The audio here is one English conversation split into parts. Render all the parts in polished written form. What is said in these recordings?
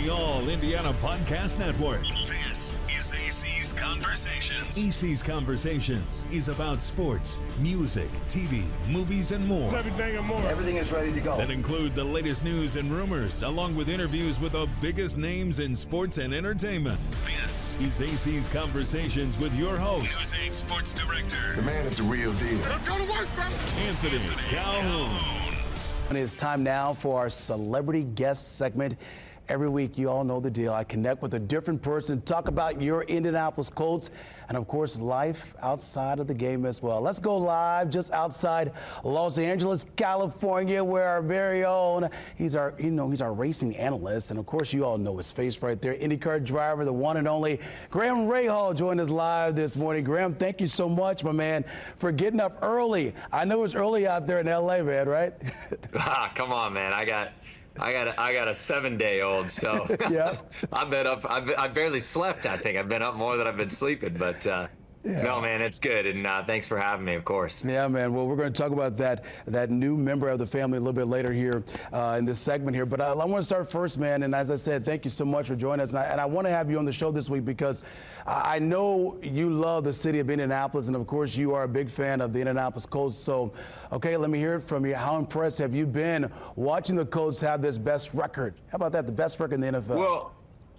the All Indiana Podcast Network. This is AC's Conversations. AC's Conversations is about sports, music, TV, movies, and more. Everything and more. Everything is ready to go. That include the latest news and rumors, along with interviews with the biggest names in sports and entertainment. This is AC's Conversations with your host, News 8 Sports Director. The man is the real deal. Let's go to work, fella. Anthony Calhoun. And it's time now for our celebrity guest segment. Every week, you all know the deal. I connect with a different person, talk about your Indianapolis Colts, and of course, life outside of the game as well. Let's go live just outside Los Angeles, California, where our very own, he's our racing analyst, and of course, you all know his face right there, IndyCar driver, the one and only Graham Rahal joined us live this morning. Graham, thank you so much, my man, for getting up early. I know it's early out there in LA, man, right? Come on, man. I got a 7-day-old, so yeah. I've been up. I barely slept. I think I've been up more than I've been sleeping. But no, man, it's good. And thanks for having me, of course. Yeah, man. Well, we're going to talk about that new member of the family a little bit later here in this segment here. But I want to start first, man. And as I said, thank you so much for joining us. And I want to have you on the show this week because I know you love the city of Indianapolis, and of course, you are a big fan of the Indianapolis Colts. So, okay, let me hear it from you. How impressed have you been watching the Colts have this best record? How about that? The best record in the NFL. Well,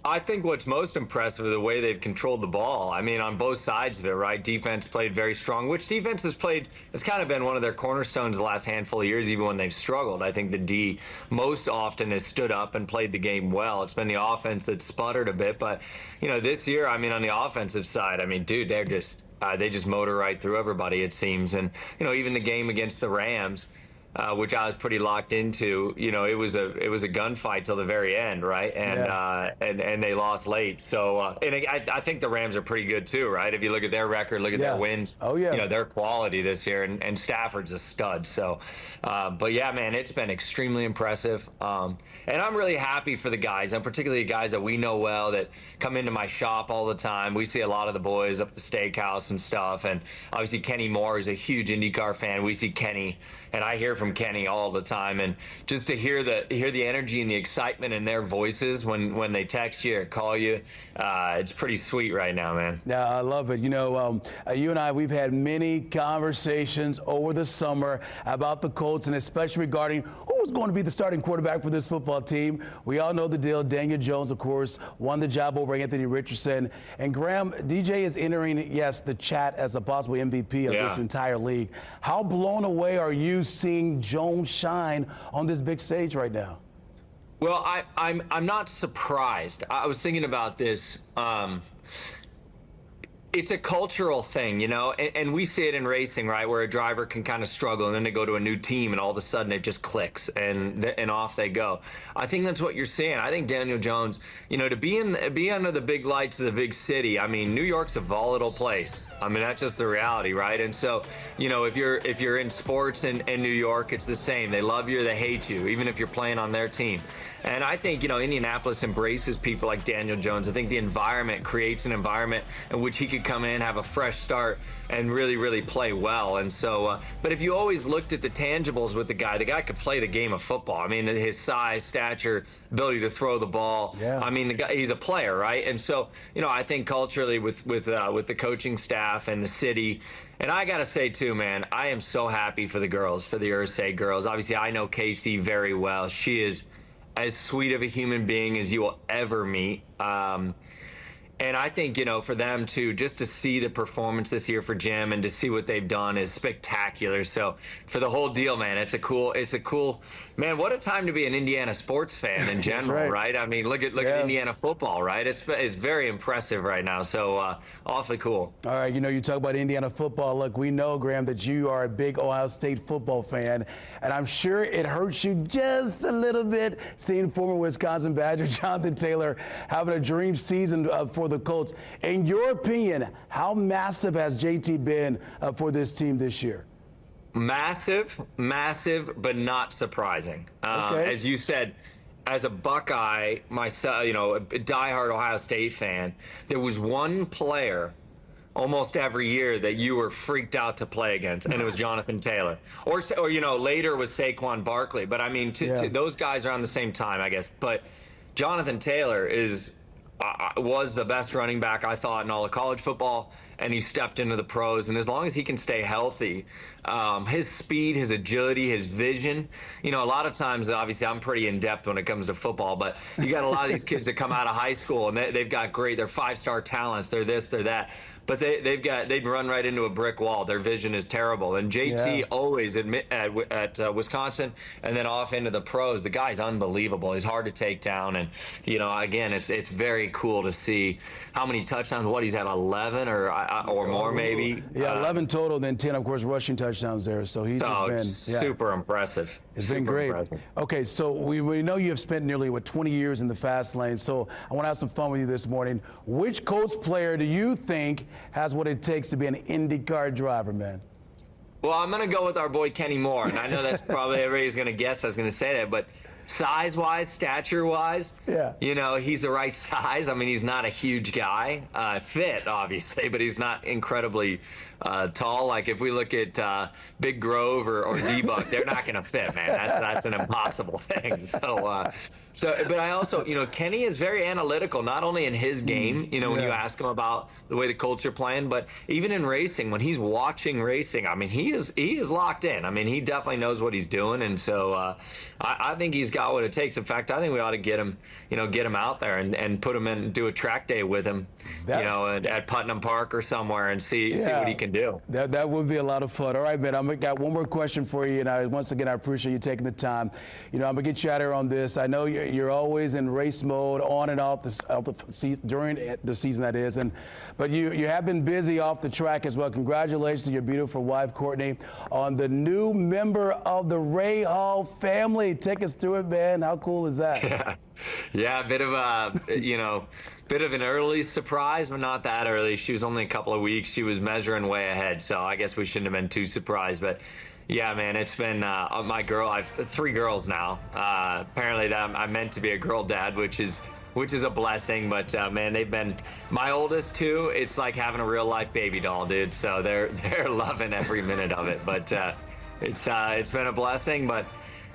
I think what's most impressive is the way they've controlled the ball. I mean, on both sides of it, right? Defense played very strong, which defense has kind of been one of their cornerstones the last handful of years, even when they've struggled. I think the D most often has stood up and played the game well. It's been the offense that sputtered a bit. But, this year, I mean, on the offensive side, I mean, dude, they just motor right through everybody, it seems. And, even the game against the Rams, which I was pretty locked into. It was a gunfight till the very end, right? And they lost late. So I think the Rams are pretty good too, right? If you look at their record, look at their wins. Oh yeah. Their quality this year, and Stafford's a stud. So, but yeah, man, it's been extremely impressive. And I'm really happy for the guys, and particularly guys that we know well that come into my shop all the time. We see a lot of the boys up at the steakhouse and stuff, and obviously Kenny Moore is a huge IndyCar fan. We see Kenny. And I hear from Kenny all the time, and just to hear the energy and the excitement in their voices when they text you or call you, it's pretty sweet right now, man. Yeah, I love it. You and I, we've had many conversations over the summer about the Colts, and especially regarding who was going to be the starting quarterback for this football team. We all know the deal. Daniel Jones, of course, won the job over Anthony Richardson. And Graham, DJ is entering, yes, the chat as a possible MVP of this entire league. How blown away are you seeing Jones shine on this big stage right now? Well, I'm not surprised. I was thinking about this. It's a cultural thing, and we see it in racing, right, where a driver can kind of struggle and then they go to a new team and all of a sudden it just clicks and off they go. I think that's what you're seeing. I think Daniel Jones, to be under the big lights of the big city. I mean, New York's a volatile place. I mean, that's just the reality, right? And so, if you're in sports in New York, it's the same. They love you or they hate you, even if you're playing on their team. And I think, Indianapolis embraces people like Daniel Jones. I think the environment creates an environment in which he could come in, have a fresh start, and really, really play well. And so, but if you always looked at the tangibles with the guy could play the game of football. I mean, his size, stature, ability to throw the ball. Yeah. I mean, the guy, he's a player, right? And so, I think culturally with the coaching staff and the city. And I got to say, too, man, I am so happy for the girls, for the Ursay girls. Obviously, I know Casey very well. She is as sweet of a human being as you will ever meet. And I think, for them too, just to see the performance this year for Jim and to see what they've done is spectacular. So for the whole deal, man, it's a cool, man, what a time to be an Indiana sports fan in general, right? I mean, look at Indiana football, right? It's very impressive right now. So awfully cool. All right. You talk about Indiana football. Look, we know, Graham, that you are a big Ohio State football fan, and I'm sure it hurts you just a little bit seeing former Wisconsin Badger Jonathan Taylor having a dream season for the Colts. In your opinion, how massive has JT been for this team this year? Massive, but not surprising. Okay. As you said, as a Buckeye, myself, a diehard Ohio State fan, there was one player almost every year that you were freaked out to play against, and it was Jonathan Taylor. Or later was Saquon Barkley. But I mean, those guys are on the same time, I guess. But Jonathan Taylor was the best running back I thought in all of college football, and he stepped into the pros. And as long as he can stay healthy, his speed, his agility, his vision, a lot of times, obviously I'm pretty in depth when it comes to football, but you got a lot of these kids that come out of high school and they've got they're 5-star talents, they're this, they're that. But they'd run right into a brick wall. Their vision is terrible. And JT always at Wisconsin and then off into the pros. The guy's unbelievable. He's hard to take down. And again, it's very cool to see how many touchdowns. What he's had 11 or more maybe. Yeah, 11 total. Then 10, of course, rushing touchdowns there. So he's just been super impressive. It's been great. Impressive. Okay, so we know you have spent nearly 20 years in the fast lane. So I want to have some fun with you this morning. Which Colts player do you think has what it takes to be an IndyCar driver, man? Well, I'm going to go with our boy Kenny Moore, and I know that's probably everybody's going to guess I was going to say that, but size-wise, stature-wise, he's the right size. I mean, he's not a huge guy, fit, obviously, but he's not incredibly tall. Like, if we look at Big Grove or D-Buck, they're not going to fit, man. That's an impossible thing. But I also, Kenny is very analytical, not only in his game, when you ask him about the way the Colts are playing, but even in racing, when he's watching racing, I mean, he is locked in. I mean, he definitely knows what he's doing. And so I think he's got what it takes. In fact, I think we ought to get him out there and put him in, do a track day with him, at Putnam Park or somewhere and see what he can do. That would be a lot of fun. All right, man, I've got one more question for you. And once again, I appreciate you taking the time. I'm going to get you out here on this. I know you're always in race mode, on and off the season, during the season that is, but you have been busy off the track as well. Congratulations to your beautiful wife, Courtney, on the new member of the Rahal family. Take us through it, man. How cool is that? Yeah, a bit of an early surprise, but not that early. She was only a couple of weeks. She was measuring way ahead, so I guess we shouldn't have been too surprised, but. Yeah, man, it's been my girl. I've 3 girls now. Apparently, I'm meant to be a girl dad, which is a blessing. But man, they've been my oldest 2. It's like having a real life baby doll, dude. So they're loving every minute of it. But it's been a blessing. But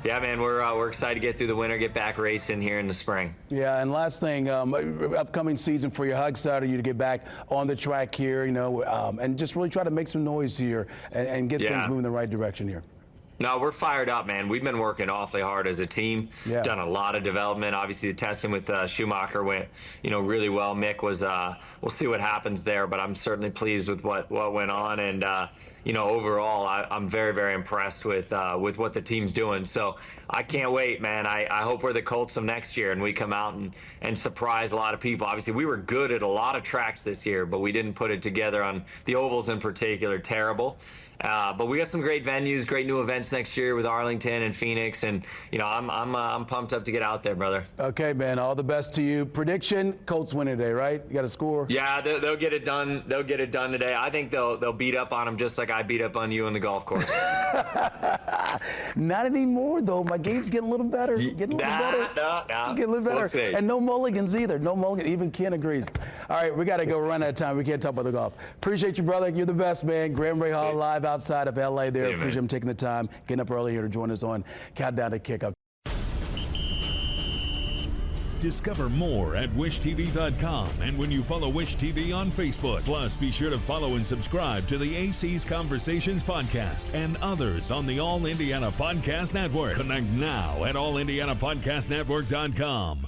yeah, man, we're excited to get through the winter, get back racing here in the spring. Yeah, and last thing, upcoming season for you, how excited are you to get back on the track here, and just really try to make some noise here and get things moving in the right direction here? No, we're fired up, man. We've been working awfully hard as a team. Yeah. Done a lot of development. Obviously, the testing with Schumacher went, really well. Mick was, we'll see what happens there, but I'm certainly pleased with what went on. And, overall, I'm very, very impressed with what the team's doing. So I can't wait, man. I hope we're the Colts of next year and we come out and surprise a lot of people. Obviously, we were good at a lot of tracks this year, but we didn't put it together on the ovals in particular. Terrible. But we got some great venues, great new events next year with Arlington and Phoenix, and I'm pumped up to get out there, brother. Okay, man. All the best to you. Prediction: Colts win today, right? You got a score? Yeah, they'll get it done. They'll get it done today. I think they'll beat up on them just like I beat up on you on the golf course. Not anymore, though. My game's getting a little better. Getting a little better. Getting a little better. We'll see. And no mulligans either. No mulligans. Even Ken agrees. All right, we got to go. Run out of time. We can't talk about the golf. Appreciate you, brother. You're the best, man. Graham Rahal live outside of LA there. Appreciate him taking the time, getting up early here to join us on Countdown to Kickoff. Discover more at wishtv.com and when you follow Wish TV on Facebook. Plus, be sure to follow and subscribe to the AC's Conversations podcast and others on the All Indiana Podcast Network. Connect now at allindianapodcastnetwork.com.